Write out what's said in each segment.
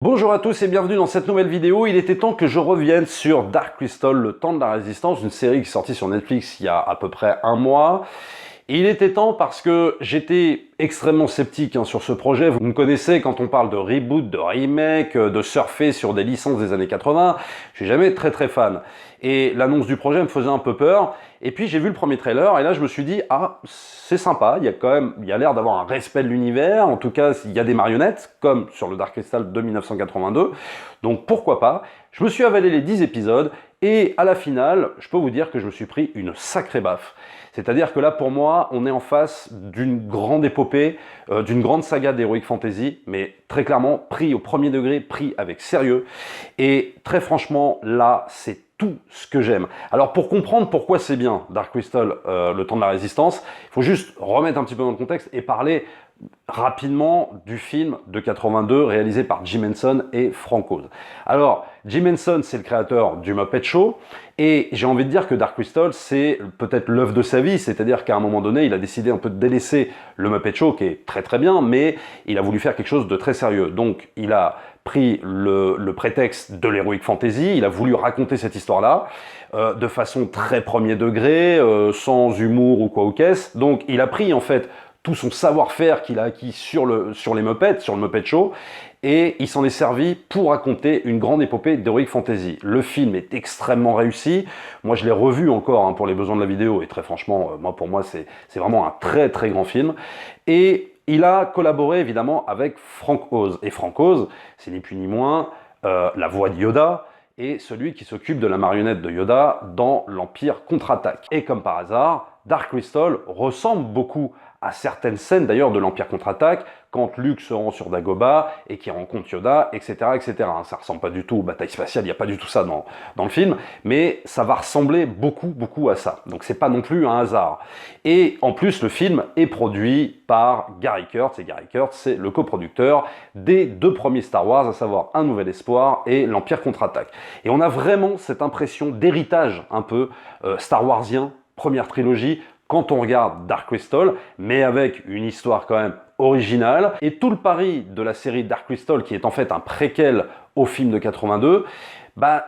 Bonjour à tous et bienvenue dans cette nouvelle vidéo. Il était temps que je revienne sur Dark Crystal, le temps de la résistance, une série qui est sortie sur Netflix il y a à peu près un mois. Et il était temps parce que j'étais extrêmement sceptique sur ce projet. Vous me connaissez, quand on parle de reboot, de remake, de surfer sur des licences des années 80, je suis jamais très fan. Et l'annonce du projet me faisait un peu peur. Et puis j'ai vu le premier trailer et là je me suis dit, ah, c'est sympa, il y a l'air d'avoir un respect de l'univers, en tout cas il y a des marionnettes, comme sur le Dark Crystal de 1982, donc pourquoi pas. Je me suis avalé les 10 épisodes et à la finale, je peux vous dire que je me suis pris une sacrée baffe. C'est-à-dire que là, pour moi, on est en face d'une grande épopée, d'une grande saga d'Heroic Fantasy, mais très clairement, pris au premier degré, pris avec sérieux. Et très franchement, là, c'est tout ce que j'aime. Alors, pour comprendre pourquoi c'est bien Dark Crystal, le temps de la résistance, il faut juste remettre un petit peu dans le contexte et parler rapidement du film de 82 réalisé par Jim Henson et Frank Oz. Alors, Jim Henson, c'est le créateur du Muppet Show, et j'ai envie de dire que Dark Crystal, c'est peut-être l'œuvre de sa vie, c'est-à-dire qu'à un moment donné, il a décidé un peu de délaisser le Muppet Show, qui est très bien, mais il a voulu faire quelque chose de très sérieux. Donc, il a pris le prétexte de l'Heroic Fantasy, il a voulu raconter cette histoire-là, de façon très premier degré, sans humour ou quoi ou qu'est-ce. Donc, il a pris, en fait, tout son savoir-faire qu'il a acquis sur les Muppets, sur le Muppet Show, et il s'en est servi pour raconter une grande épopée d'Heroic Fantasy. Le film est extrêmement réussi. Moi, je l'ai revu encore pour les besoins de la vidéo, et très franchement, pour moi, c'est vraiment un très grand film. Et il a collaboré évidemment avec Frank Oz. Et Frank Oz, c'est ni plus ni moins la voix de Yoda, et celui qui s'occupe de la marionnette de Yoda dans l'Empire contre-attaque. Et comme par hasard, Dark Crystal ressemble beaucoup à certaines scènes d'ailleurs de l'Empire contre-attaque, quand Luke se rend sur Dagobah et qu'il rencontre Yoda, etc. Ça ressemble pas du tout aux batailles spatiales, il n'y a pas du tout ça dans le film, mais ça va ressembler beaucoup à ça. Donc c'est pas non plus un hasard. Et en plus, le film est produit par Gary Kurtz, et Gary Kurtz, c'est le coproducteur des deux premiers Star Wars, à savoir Un Nouvel Espoir et l'Empire contre-attaque. Et on a vraiment cette impression d'héritage un peu Star Warsien, première trilogie, quand on regarde Dark Crystal, mais avec une histoire quand même originale. Et tout le pari de la série Dark Crystal, qui est en fait un préquel au film de 82,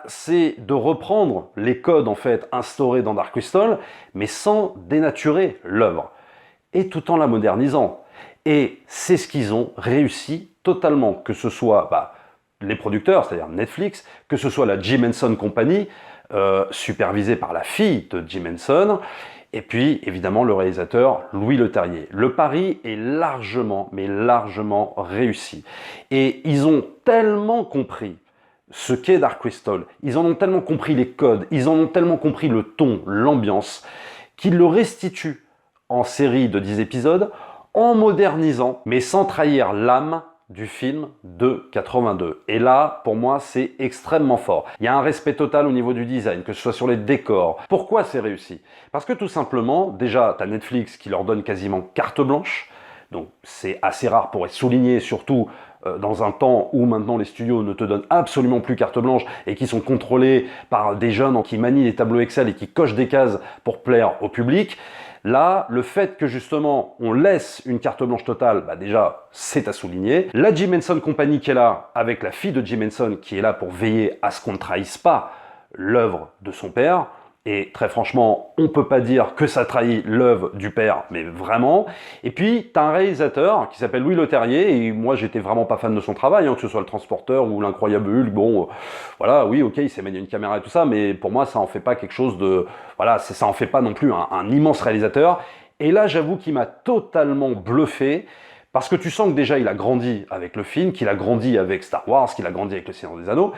c'est de reprendre les codes en fait instaurés dans Dark Crystal, mais sans dénaturer l'œuvre, et tout en la modernisant. Et c'est ce qu'ils ont réussi totalement, que ce soit les producteurs, c'est-à-dire Netflix, que ce soit la Jim Henson Company, supervisée par la fille de Jim Henson, et puis, évidemment, le réalisateur Louis Leterrier. Le pari est largement, mais largement réussi. Et ils ont tellement compris ce qu'est Dark Crystal, ils en ont tellement compris les codes, ils en ont tellement compris le ton, l'ambiance, qu'ils le restituent en série de 10 épisodes, en modernisant, mais sans trahir l'âme du film de 82. Et là, pour moi, c'est extrêmement fort. Il y a un respect total au niveau du design, que ce soit sur les décors. Pourquoi c'est réussi? Parce que tout simplement, déjà, tu as Netflix qui leur donne quasiment carte blanche, donc c'est assez rare pour être souligné, surtout dans un temps où maintenant les studios ne te donnent absolument plus carte blanche et qui sont contrôlés par des jeunes qui manient les tableaux Excel et qui cochent des cases pour plaire au public. Là, le fait que justement on laisse une carte blanche totale, déjà c'est à souligner. La Jim Henson Company qui est là, avec la fille de Jim Henson qui est là pour veiller à ce qu'on ne trahisse pas l'œuvre de son père. Et très franchement, on peut pas dire que ça trahit l'œuvre du père, mais vraiment. Et puis, tu as un réalisateur qui s'appelle Louis Leterrier, et moi j'étais vraiment pas fan de son travail, que ce soit le Transporteur ou l'Incroyable Hulk, bon, voilà, oui, ok, il s'est manié une caméra et tout ça, mais pour moi ça en fait pas quelque chose de... Voilà, ça en fait pas non plus un immense réalisateur. Et là, j'avoue qu'il m'a totalement bluffé, parce que tu sens que déjà il a grandi avec le film, qu'il a grandi avec Star Wars, qu'il a grandi avec Le Seigneur des Anneaux,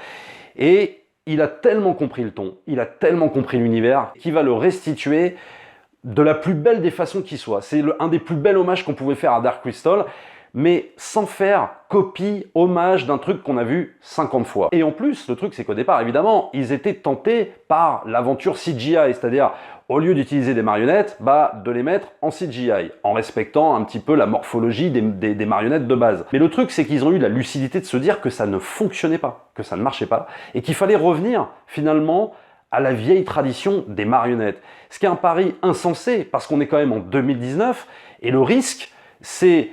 et il a tellement compris le ton, il a tellement compris l'univers, qu'il va le restituer de la plus belle des façons qui soit. C'est un des plus bels hommages qu'on pouvait faire à Dark Crystal, mais sans faire copie, hommage d'un truc qu'on a vu 50 fois. Et en plus, le truc c'est qu'au départ, évidemment, ils étaient tentés par l'aventure CGI, c'est-à-dire au lieu d'utiliser des marionnettes, de les mettre en CGI, en respectant un petit peu la morphologie des marionnettes de base. Mais le truc, c'est qu'ils ont eu la lucidité de se dire que ça ne fonctionnait pas, que ça ne marchait pas, et qu'il fallait revenir, finalement, à la vieille tradition des marionnettes. Ce qui est un pari insensé, parce qu'on est quand même en 2019, et le risque, c'est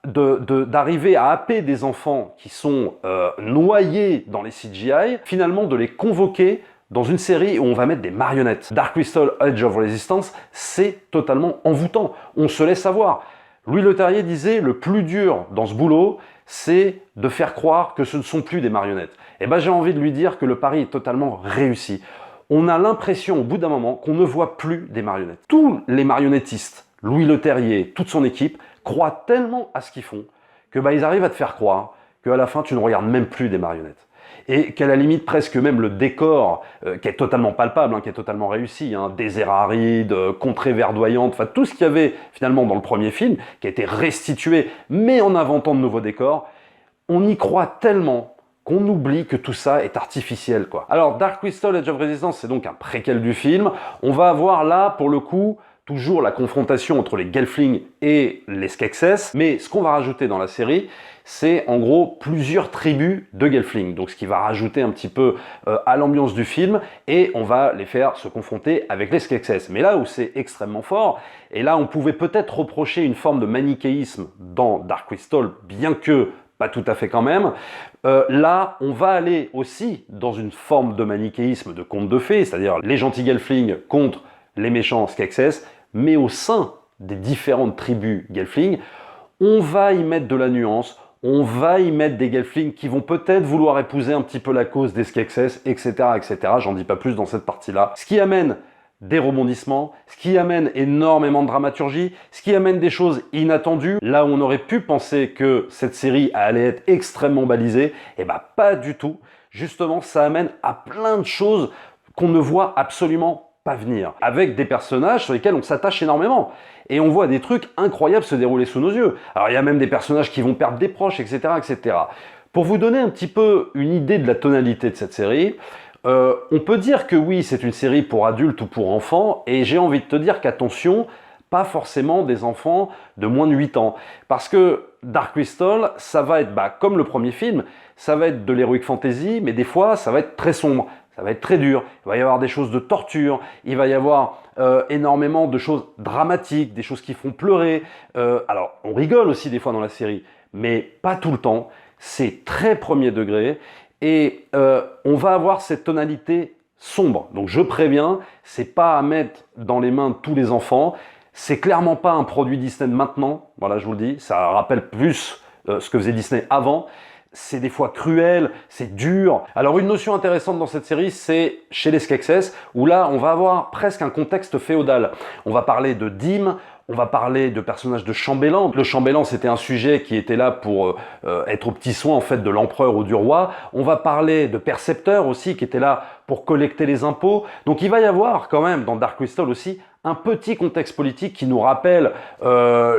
d'arriver à happer des enfants qui sont noyés dans les CGI, finalement de les convoquer dans une série où on va mettre des marionnettes. Dark Crystal Edge of Resistance, c'est totalement envoûtant. On se laisse avoir. Louis Leterrier disait, le plus dur dans ce boulot, c'est de faire croire que ce ne sont plus des marionnettes. Et ben j'ai envie de lui dire que le pari est totalement réussi. On a l'impression au bout d'un moment qu'on ne voit plus des marionnettes. Tous les marionnettistes, Louis Leterrier, toute son équipe, croient tellement à ce qu'ils font que ils arrivent à te faire croire qu'à la fin tu ne regardes même plus des marionnettes. Et qu'à la limite presque même le décor, qui est totalement palpable, qui est totalement réussi, désert aride, contrée verdoyante, enfin tout ce qu'il y avait finalement dans le premier film, qui a été restitué, mais en inventant de nouveaux décors, on y croit tellement qu'on oublie que tout ça est artificiel, quoi. Alors, Dark Crystal Edge of Resistance, c'est donc un préquel du film. On va avoir là, pour le coup, toujours la confrontation entre les Gelflings et les Skeksis, mais ce qu'on va rajouter dans la série, c'est en gros plusieurs tribus de Gelflings, donc ce qui va rajouter un petit peu à l'ambiance du film, et on va les faire se confronter avec les Skeksis. Mais là où c'est extrêmement fort, et là on pouvait peut-être reprocher une forme de manichéisme dans Dark Crystal, bien que pas tout à fait quand même, là on va aller aussi dans une forme de manichéisme de conte de fées, c'est-à-dire les gentils Gelflings contre les méchants Skeksis, mais au sein des différentes tribus Gelflings, on va y mettre de la nuance, on va y mettre des Gelflings qui vont peut-être vouloir épouser un petit peu la cause des Skeksis, etc., etc. J'en dis pas plus dans cette partie-là. Ce qui amène des rebondissements, ce qui amène énormément de dramaturgie, ce qui amène des choses inattendues. Là où on aurait pu penser que cette série allait être extrêmement balisée, et pas du tout. Justement, ça amène à plein de choses qu'on ne voit absolument pas venir, avec des personnages sur lesquels on s'attache énormément. Et on voit des trucs incroyables se dérouler sous nos yeux. Alors il y a même des personnages qui vont perdre des proches, etc., etc. Pour vous donner un petit peu une idée de la tonalité de cette série, on peut dire que oui, c'est une série pour adultes ou pour enfants, et j'ai envie de te dire qu'attention, pas forcément des enfants de moins de 8 ans. Parce que Dark Crystal, ça va être, comme le premier film, ça va être de l'heroic fantasy, mais des fois, ça va être très sombre. Ça va être très dur, il va y avoir des choses de torture, il va y avoir énormément de choses dramatiques, des choses qui font pleurer. Alors, on rigole aussi des fois dans la série, mais pas tout le temps. C'est très premier degré et on va avoir cette tonalité sombre. Donc je préviens, c'est pas à mettre dans les mains de tous les enfants. C'est clairement pas un produit Disney de maintenant, voilà, je vous le dis. Ça rappelle plus ce que faisait Disney avant. C'est des fois cruel, c'est dur. Alors une notion intéressante dans cette série, c'est chez les Skeksis, où là on va avoir presque un contexte féodal. On va parler de dîmes, on va parler de personnages de chambellan. Le chambellan, c'était un sujet qui était là pour être aux petits soins en fait de l'empereur ou du roi. On va parler de percepteurs aussi, qui étaient là pour collecter les impôts. Donc il va y avoir quand même dans Dark Crystal aussi un petit contexte politique qui nous rappelle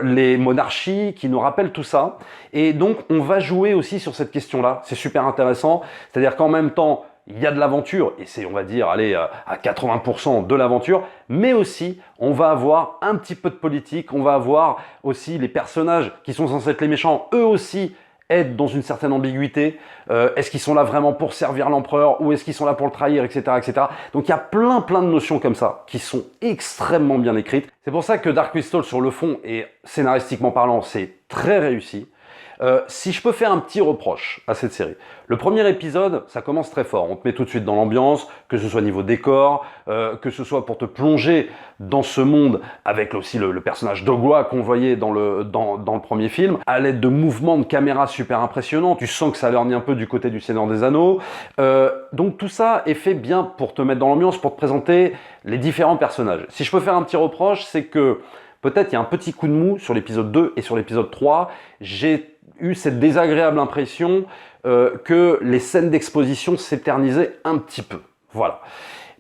les monarchies, qui nous rappelle tout ça. Et donc on va jouer aussi sur cette question-là. C'est super intéressant. C'est-à-dire qu'en même temps, il y a de l'aventure, et c'est, on va dire, allez, à 80% de l'aventure, mais aussi, on va avoir un petit peu de politique, on va avoir aussi les personnages qui sont censés être les méchants, eux aussi, être dans une certaine ambiguïté. Est-ce qu'ils sont là vraiment pour servir l'empereur, ou est-ce qu'ils sont là pour le trahir, etc., etc. Donc il y a plein de notions comme ça, qui sont extrêmement bien écrites. C'est pour ça que Dark Crystal, sur le fond, et scénaristiquement parlant, c'est très réussi. Si je peux faire un petit reproche à cette série, le premier épisode, ça commence très fort. On te met tout de suite dans l'ambiance, que ce soit niveau décor, que ce soit pour te plonger dans ce monde avec aussi le personnage d'Ogwa qu'on voyait dans le premier film, à l'aide de mouvements de caméra super impressionnants. Tu sens que ça lorgne un peu du côté du Seigneur des Anneaux. Donc tout ça est fait bien pour te mettre dans l'ambiance, pour te présenter les différents personnages. Si je peux faire un petit reproche, c'est que peut-être il y a un petit coup de mou sur l'épisode 2 et sur l'épisode 3. J'ai eu cette désagréable impression que les scènes d'exposition s'éternisaient un petit peu. Voilà.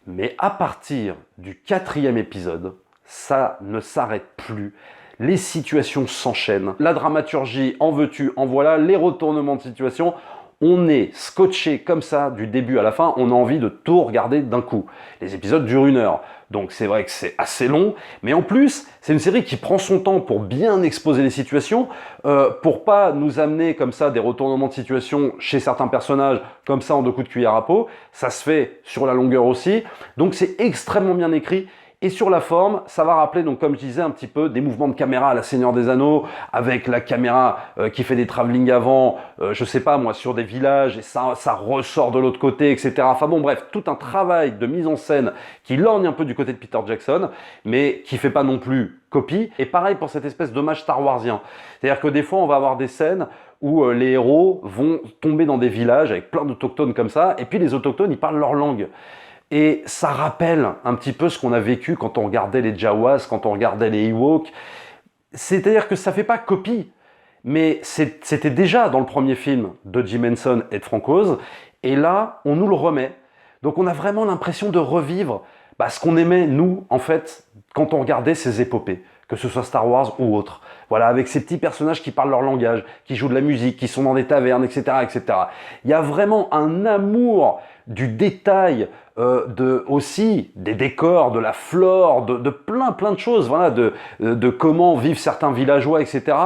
Mais à partir du 4e épisode, ça ne s'arrête plus. Les situations s'enchaînent. La dramaturgie, en veux-tu, en voilà, les retournements de situation. On est scotché comme ça du début à la fin, on a envie de tout regarder d'un coup. Les épisodes durent 1 heure, donc c'est vrai que c'est assez long, mais en plus, c'est une série qui prend son temps pour bien exposer les situations, pour pas nous amener comme ça des retournements de situation chez certains personnages, comme ça en 2 coups de cuillère à peau. Ça se fait sur la longueur aussi, donc c'est extrêmement bien écrit. Et sur la forme, ça va rappeler, donc comme je disais, un petit peu des mouvements de caméra à la Seigneur des Anneaux, avec la caméra qui fait des travelling avant, je sais pas moi, sur des villages, et ça ressort de l'autre côté, etc. Enfin bon, bref, tout un travail de mise en scène qui lorgne un peu du côté de Peter Jackson, mais qui fait pas non plus copie. Et pareil pour cette espèce d'hommage Star Warsien. C'est-à-dire que des fois, on va avoir des scènes où les héros vont tomber dans des villages avec plein d'autochtones comme ça, et puis les autochtones, ils parlent leur langue. Et ça rappelle un petit peu ce qu'on a vécu quand on regardait les Jawas, quand on regardait les Ewoks. C'est-à-dire que ça fait pas copie, mais c'était déjà dans le premier film de Jim Henson et de Frank Oz, et là, on nous le remet. Donc on a vraiment l'impression de revivre ce qu'on aimait, nous, en fait, quand on regardait ces épopées, que ce soit Star Wars ou autre. Voilà, avec ces petits personnages qui parlent leur langage, qui jouent de la musique, qui sont dans des tavernes, etc., etc. Il y a vraiment un amour du détail, aussi des décors, de la flore, de plein de choses, voilà, de comment vivent certains villageois, etc.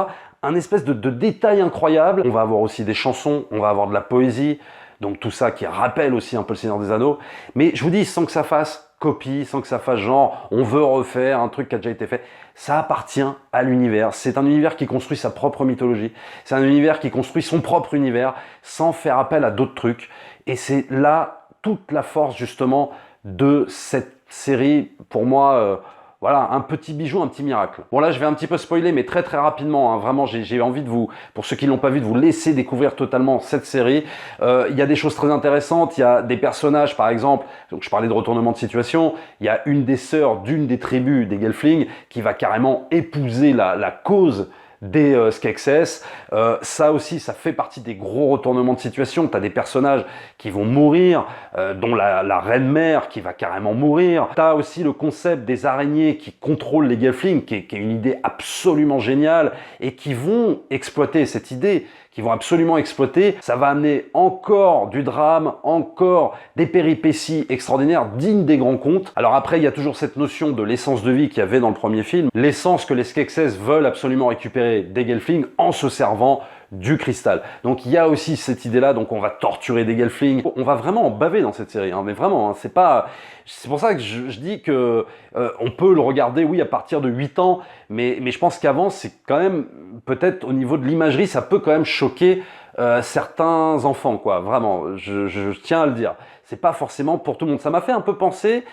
Un espèce de détail incroyable. On va avoir aussi des chansons, on va avoir de la poésie, donc tout ça qui rappelle aussi un peu le Seigneur des Anneaux. Mais je vous dis, sans que ça fasse copie, sans que ça fasse genre, on veut refaire un truc qui a déjà été fait. Ça appartient à l'univers. C'est un univers qui construit sa propre mythologie. C'est un univers qui construit son propre univers sans faire appel à d'autres trucs. Et c'est là toute la force justement de cette série. Pour moi, voilà, un petit bijou, un petit miracle. Bon là, je vais un petit peu spoiler, mais très rapidement. Hein, vraiment, j'ai envie de vous, pour ceux qui l'ont pas vu, de vous laisser découvrir totalement cette série. Il y a des choses très intéressantes. Il y a des personnages, par exemple. Donc je parlais de retournement de situation. Il y a une des sœurs d'une des tribus des Gelfling qui va carrément épouser la cause des Skeksis. Ça aussi, ça fait partie des gros retournements de situation. Tu as des personnages qui vont mourir, dont la reine-mère qui va carrément mourir. Tu as aussi le concept des araignées qui contrôlent les Gelflings, qui est une idée absolument géniale, et qui vont exploiter cette idée, qui vont absolument exploiter. Ça va amener encore du drame, encore des péripéties extraordinaires, dignes des grands contes. Alors après, il y a toujours cette notion de l'essence de vie qu'il y avait dans le premier film. L'essence que les Skeksis veulent absolument récupérer des Gelflings en se servant du cristal. Donc il y a aussi cette idée-là, donc on va torturer des Gelflings. On va vraiment en baver dans cette série, hein, mais vraiment, hein, c'est pas... C'est pour ça que je dis que on peut le regarder, oui, à partir de 8 ans, mais je pense qu'avant, c'est quand même, peut-être au niveau de l'imagerie, ça peut quand même choquer certains enfants, quoi, vraiment, je tiens à le dire. C'est pas forcément pour tout le monde. Ça m'a fait un peu penser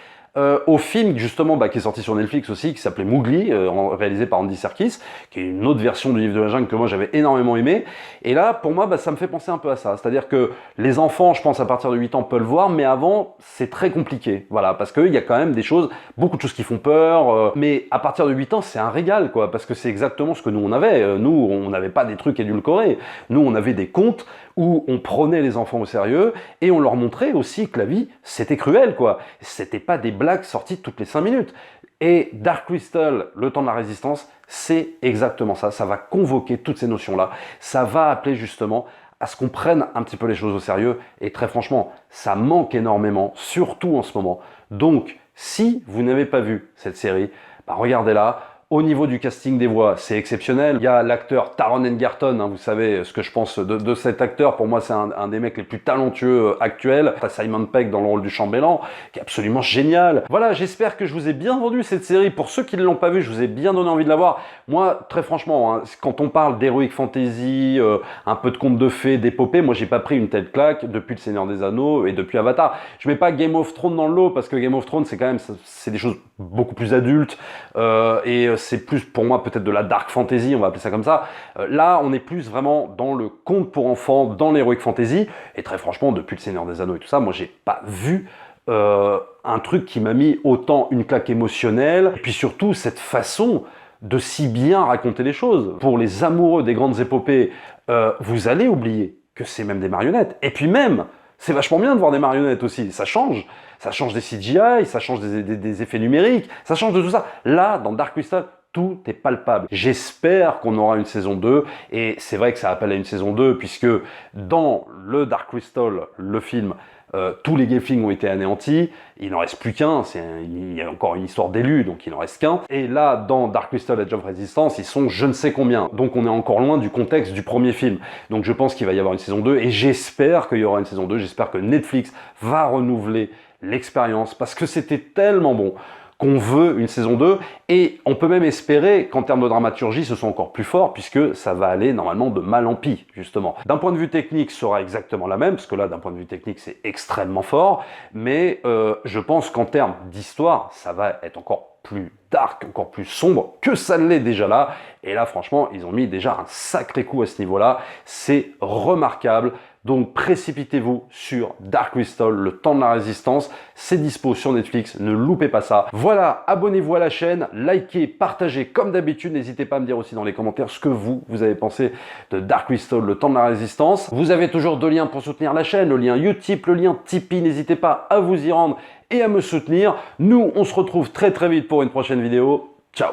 au film justement qui est sorti sur Netflix aussi, qui s'appelait Mowgli, réalisé par Andy Serkis, qui est une autre version du livre de la jungle que moi j'avais énormément aimé. Et là, pour moi, ça me fait penser un peu à ça. C'est-à-dire que les enfants, je pense à partir de 8 ans, peuvent le voir, mais avant, c'est très compliqué. Voilà, parce qu'il y a quand même des choses, beaucoup de choses qui font peur, mais à partir de 8 ans, c'est un régal, quoi, parce que c'est exactement ce que nous on avait. Nous, on n'avait pas des trucs édulcorés. Nous, on avait des contes où on prenait les enfants au sérieux et on leur montrait aussi que la vie, c'était cruel, quoi. C'était pas des blagues sorties toutes les 5 minutes. Et Dark Crystal, le temps de la résistance, c'est exactement ça. Ça va convoquer toutes ces notions-là. Ça va appeler justement à ce qu'on prenne un petit peu les choses au sérieux. Et très franchement, ça manque énormément, surtout en ce moment. Donc, si vous n'avez pas vu cette série, regardez-la. Au niveau du casting des voix, c'est exceptionnel. Il y a l'acteur Taron Egerton, hein, vous savez ce que je pense de cet acteur. Pour moi, c'est un des mecs les plus talentueux actuels. T'as Simon Pegg dans le rôle du chambellan, qui est absolument génial. Voilà, j'espère que je vous ai bien vendu cette série. Pour ceux qui ne l'ont pas vue, je vous ai bien donné envie de la voir. Moi, très franchement, hein, quand on parle d'heroic fantasy, un peu de contes de fées, d'épopées, moi, j'ai pas pris une telle claque depuis Le Seigneur des Anneaux et depuis Avatar. Je mets pas Game of Thrones dans le lot, parce que Game of Thrones, c'est quand même, c'est des choses beaucoup plus adultes, et c'est plus pour moi peut-être de la dark fantasy, on va appeler ça comme ça. Là, on est plus vraiment dans le conte pour enfants, dans l'heroic fantasy. Et très franchement, depuis Le Seigneur des Anneaux et tout ça, moi, j'ai pas vu un truc qui m'a mis autant une claque émotionnelle. Et puis surtout, cette façon de si bien raconter les choses. Pour les amoureux des grandes épopées, vous allez oublier que c'est même des marionnettes. Et puis même, c'est vachement bien de voir des marionnettes aussi, ça change. Ça change des CGI, ça change des effets numériques, ça change de tout ça. Là, dans Dark Crystal, tout est palpable. J'espère qu'on aura une saison 2, et c'est vrai que ça appelle à une saison 2, puisque dans le Dark Crystal, le film, tous les Gelflings ont été anéantis, il n'en reste plus qu'un, il y a encore une histoire d'élus, donc il n'en reste qu'un. Et là, dans Dark Crystal Age of Resistance, ils sont je ne sais combien. Donc on est encore loin du contexte du premier film. Donc je pense qu'il va y avoir une saison 2, et j'espère qu'il y aura une saison 2, j'espère que Netflix va renouveler l'expérience, parce que c'était tellement bon qu'on veut une saison 2, et on peut même espérer qu'en termes de dramaturgie, ce soit encore plus fort, puisque ça va aller normalement de mal en pis, justement. D'un point de vue technique, ce sera exactement la même, parce que là, d'un point de vue technique, c'est extrêmement fort, mais je pense qu'en termes d'histoire, ça va être encore plus dark, encore plus sombre que ça ne l'est déjà là. Et là, franchement, ils ont mis déjà un sacré coup à ce niveau-là. C'est remarquable. Donc, précipitez-vous sur Dark Crystal, le temps de la résistance. C'est dispo sur Netflix, ne loupez pas ça. Voilà, abonnez-vous à la chaîne, likez, partagez comme d'habitude. N'hésitez pas à me dire aussi dans les commentaires ce que vous avez pensé de Dark Crystal, le temps de la résistance. Vous avez toujours 2 liens pour soutenir la chaîne, le lien Utip, le lien Tipeee. N'hésitez pas à vous y rendre et à me soutenir. Nous, on se retrouve très vite pour une prochaine vidéo. Ciao!